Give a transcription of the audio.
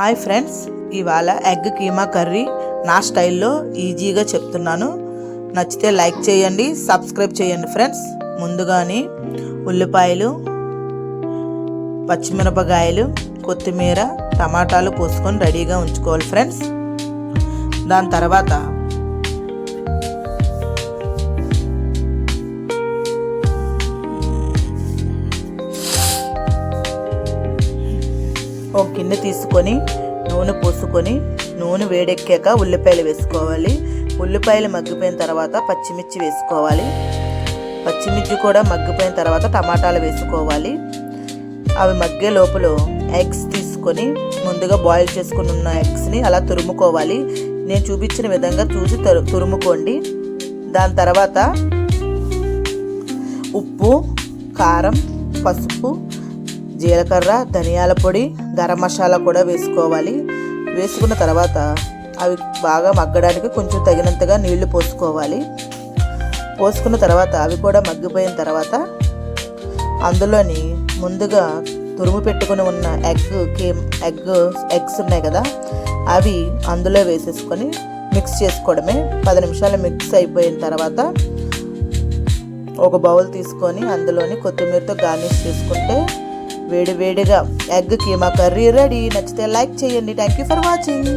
Hi friends, ఇవాళ egg keema curry నా స్టైల్లో ఈజీగా చెప్తున్నాను. నచ్చితే లైక్ చేయండి, సబ్స్క్రైబ్ చేయండి ఫ్రెండ్స్. ముందుగానే ఉల్లిపాయలు, పచ్చిమిరపకాయలు, కొత్తిమీర, టమాటాలు కోసుకొని రెడీగా ఉంచుకోవాలి ఫ్రెండ్స్. దాని తర్వాత ఒక గిన్నె తీసుకొని నూనె పోసుకొని నూనె వేడెక్కాక ఉల్లిపాయలు వేసుకోవాలి. ఉల్లిపాయలు మగ్గిపోయిన తర్వాత పచ్చిమిర్చి వేసుకోవాలి. పచ్చిమిర్చి కూడా మగ్గిపోయిన తర్వాత టమాటాలు వేసుకోవాలి. అవి మగ్గే లోపల ఎగ్స్ తీసుకొని ముందుగా బాయిల్ చేసుకుని ఉన్న ఎగ్స్ని అలా తురుముకోవాలి. నేను చూపించిన విధంగా చూసి తురుముకోండి. దాని తర్వాత ఉప్పు, కారం, పసుపు, జీలకర్ర, ధనియాల పొడి, గరం మసాలా కూడా వేసుకోవాలి. వేసుకున్న తర్వాత అవి బాగా మగ్గడానికి కొంచెం తగినంతగా నీళ్లు పోసుకోవాలి. పోసుకున్న తర్వాత అవి కూడా మగ్గిపోయిన తర్వాత అందులోని ముందుగా తురుము పెట్టుకుని ఉన్న ఎగ్స్ ఉన్నాయి కదా, అవి అందులో వేసేసుకొని మిక్స్ చేసుకోవడమే. 10 నిమిషాలు మిక్స్ అయిపోయిన తర్వాత ఒక బౌల్ తీసుకొని అందులోని కొత్తిమీరతో గార్నిష్ చేసుకుంటే వేడివేడిగా ఎగ్ కీమా కర్రీ రెడీ. నచ్చితే లైక్ చేయండి. Thank you for watching.